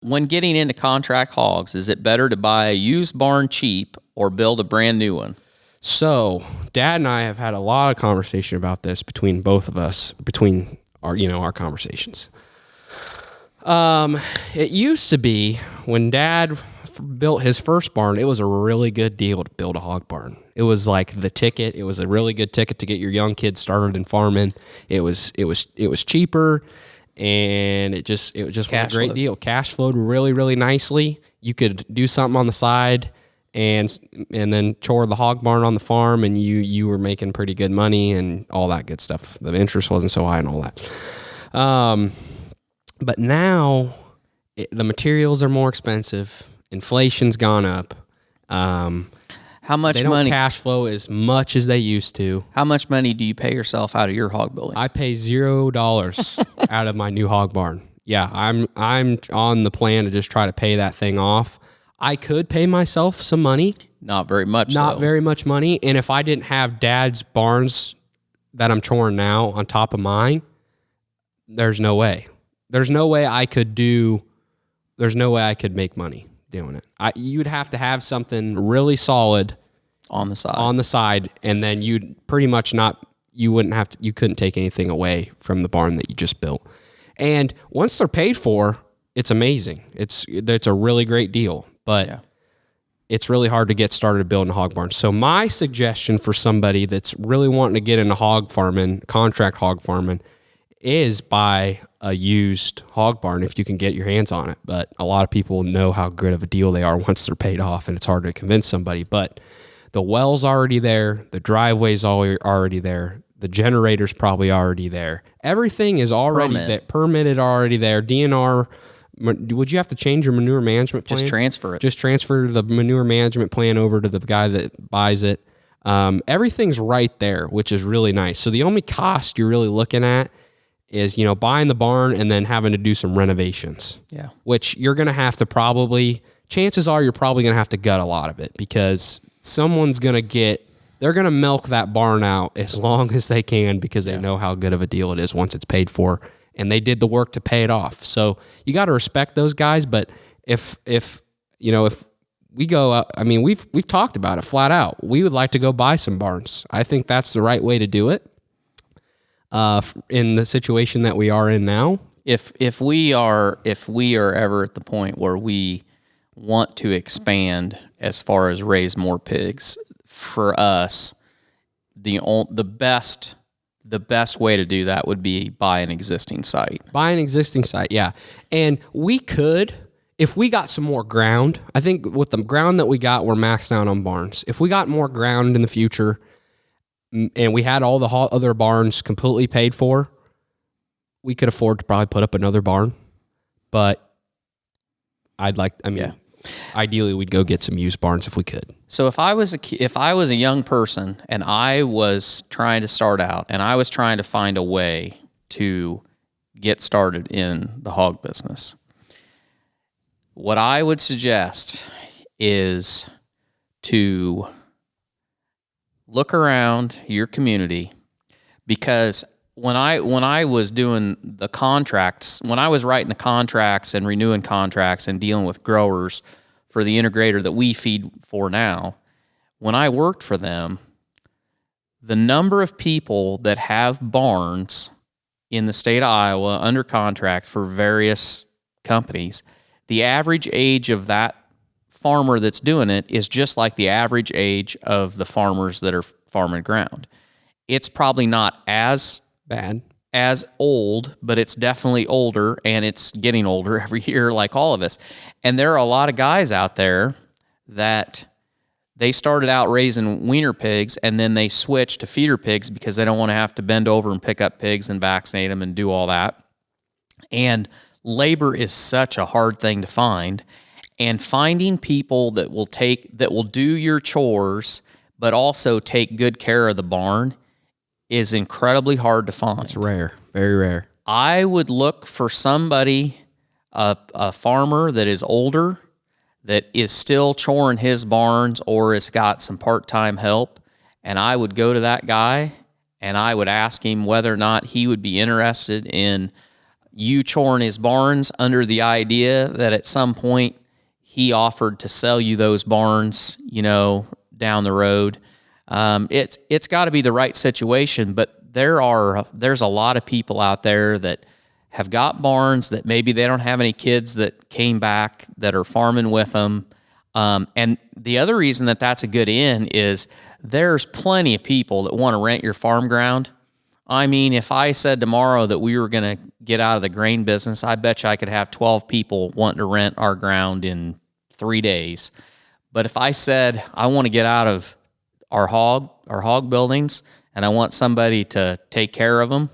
when getting into contract hogs, is it better to buy a used barn cheap or build a brand new one? So Dad and I have had a lot of conversation about this between both of us, between our conversations. It used to be when Dad built his first barn, it was a really good deal to build a hog barn. It was like the ticket. It was a really good ticket to get your young kids started in farming. It was cheaper, and it just was a great deal. Cash flowed really, really nicely. You could do something on the side and then chore the hog barn on the farm, and you were making pretty good money and all that good stuff. The interest wasn't so high and all that. But now the materials are more expensive. Inflation's gone up. How much they don't money cash flow as much as they used to. How much money do you pay yourself out of your hog building? I pay $0 out of my new hog barn. Yeah, I'm on the plan to just try to pay that thing off. I could pay myself some money. Not very much. Very much money. And if I didn't have Dad's barns that I'm choring now on top of mine, there's no way. There's no way I could make money doing it. You'd have to have something really solid on the side, and then you'd pretty much you couldn't take anything away from the barn that you just built. And once they're paid for, it's amazing. It's a really great deal, but it's really hard to get started building a hog barn. So my suggestion for somebody that's really wanting to get into hog farming, contract hog farming, is buy a used hog barn if you can get your hands on it. But a lot of people know how good of a deal they are once they're paid off, and it's hard to convince somebody. But the well's already there, the driveway's already there, the generator's probably already there. Everything is already permitted already there. DNR. Would you have to change your manure management plan? Just transfer it. Just transfer the manure management plan over to the guy that buys it. Everything's right there, which is really nice. So the only cost you're really looking at is, buying the barn and then having to do some renovations. Yeah. Which you're going to have to chances are you're probably going to have to gut a lot of it, because they're going to milk that barn out as long as they can, because they know how good of a deal it is once it's paid for, and they did the work to pay it off. So you got to respect those guys. But if we go out, we've talked about it flat out. We would like to go buy some barns. I think that's the right way to do it. In the situation that we are in now, if we are ever at the point where we want to expand as far as raise more pigs, for us, the best way to do that would be buy an existing site. Yeah. And we could, if we got some more ground. I think with the ground that we got, we're maxed out on barns. If we got more ground in the future, and we had all the other barns completely paid for, we could afford to probably put up another barn. But ideally we'd go get some used barns if we could. So if I was a young person and I was trying to start out and I was trying to find a way to get started in the hog business, what I would suggest is to look around your community, because when I was doing the contracts, when I was writing the contracts and renewing contracts and dealing with growers for the integrator that we feed for now, when I worked for them, the number of people that have barns in the state of Iowa under contract for various companies, the average age of that farmer that's doing it is just like the average age of the farmers that are farming ground. It's probably not as bad, as old, but it's definitely older, and it's getting older every year like all of us. And there are a lot of guys out there that they started out raising wiener pigs and then they switched to feeder pigs because they don't want to have to bend over and pick up pigs and vaccinate them and do all that. And labor is such a hard thing to find. And finding people that will do your chores, but also take good care of the barn, is incredibly hard to find. It's rare, very rare. I would look for somebody, a farmer that is older, that is still choring his barns or has got some part-time help, and I would go to that guy and I would ask him whether or not he would be interested in you choring his barns under the idea that at some point he offered to sell you those barns, down the road. It's got to be the right situation, but there's a lot of people out there that have got barns that maybe they don't have any kids that came back that are farming with them. And the other reason that that's a good in is there's plenty of people that want to rent your farm ground. I mean, if I said tomorrow that we were going to get out of the grain business, I bet you I could have 12 people wanting to rent our ground in 3 days. But if I said I want to get out of our hog buildings and I want somebody to take care of them,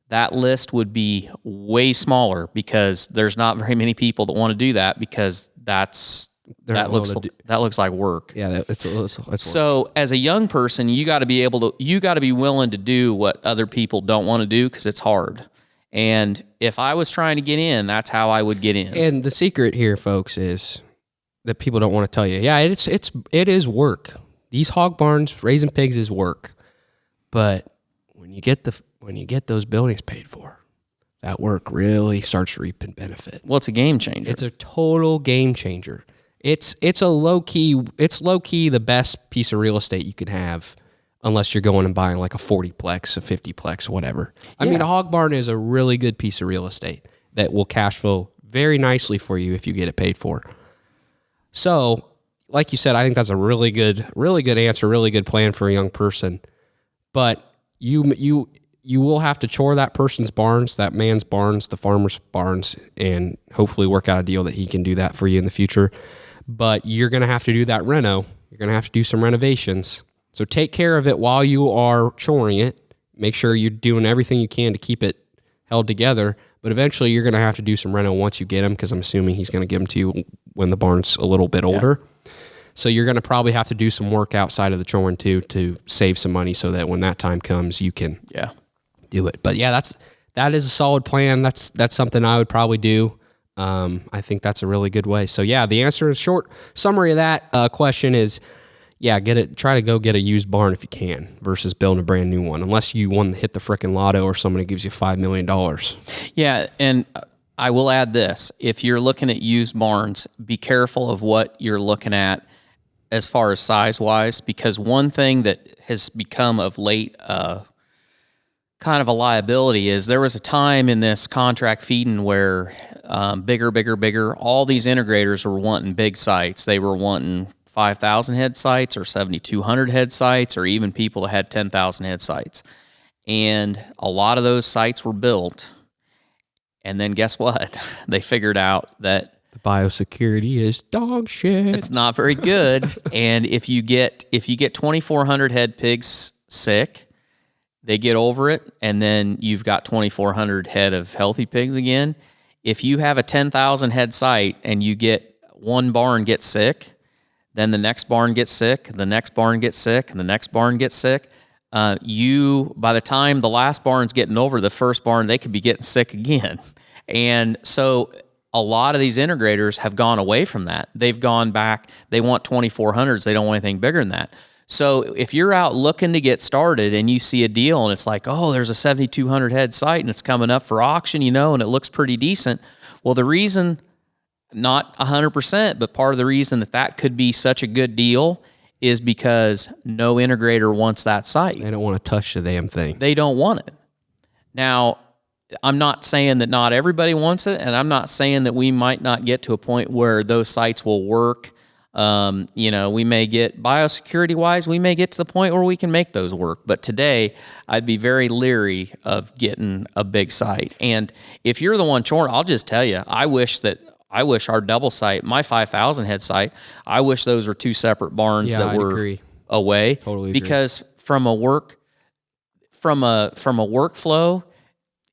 that list would be way smaller because there's not very many people that want to do that because that looks like work. Yeah, so as a young person, you got to be willing to do what other people don't want to do because it's hard. And if I was trying to get in, that's how I would get in. And the secret here, folks, is that people don't want to tell you. Yeah, it is work. These hog barns, raising pigs is work. But when you get those buildings paid for, that work really starts reaping benefit. Well, it's a game changer. It's a total game changer. It's low key the best piece of real estate you can have, unless you're going and buying like a 40-plex, a 50-plex, whatever. I mean, a hog barn is a really good piece of real estate that will cash flow very nicely for you if you get it paid for. So, like you said, I think that's a really good answer, really good plan for a young person. But you will have to chore that person's barns, that man's barns, the farmer's barns, and hopefully work out a deal that he can do that for you in the future. But you're going to have to do that reno. You're going to have to do some renovations. So take care of it while you are choring it. Make sure you're doing everything you can to keep it held together. But eventually you're going to have to do some reno once you get them, because I'm assuming he's going to give them to you when the barn's a little bit older. So you're going to probably have to do some work outside of the choring too to save some money so that when that time comes, you can do it. But yeah, that is a solid plan. That's something I would probably do. I think that's a really good way. So yeah, the answer is short summary of that question is, try to go get a used barn if you can versus building a brand new one, unless you want to hit the frickin' lotto or somebody gives you $5 million. Yeah. And I will add this, if you're looking at used barns, be careful of what you're looking at as far as size wise, because one thing that has become of late, kind of a liability is there was a time in this contract feeding where bigger, all these integrators were wanting big sites. They were wanting 5,000 head sites or 7,200 head sites, or even people that had 10,000 head sites. And a lot of those sites were built. And then guess what? They figured out that the biosecurity is dog shit. It's not very good. And if you get 2,400 head pigs sick, they get over it, and then you've got 2,400 head of healthy pigs again. If you have a 10,000 head site and you get one barn gets sick, then the next barn gets sick, the next barn gets sick, and the next barn gets sick. By the time the last barn's getting over the first barn, they could be getting sick again. And so a lot of these integrators have gone away from that. They've gone back. They want 2,400s. They don't want anything bigger than that. So if you're out looking to get started and you see a deal and it's like, oh, there's a 7,200 head site and it's coming up for auction, and it looks pretty decent. Well, the reason, not 100%, but part of the reason that could be such a good deal is because no integrator wants that site. They don't want to touch the damn thing. They don't want it. Now, I'm not saying that not everybody wants it, and I'm not saying that we might not get to a point where those sites will work. We may get biosecurity wise, we may get to the point where we can make those work. But today I'd be very leery of getting a big site. And if you're the one choring, I'll just tell you, I wish our double site, my 5,000 head site, I wish those were two separate barns that were away. Totally agree. Because from a workflow,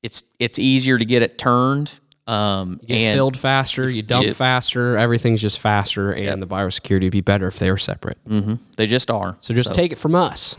it's easier to get it turned. You get filled faster, you dump faster, everything's just faster, and the biosecurity would be better if they were separate. Mm-hmm. They just are. So take it from us.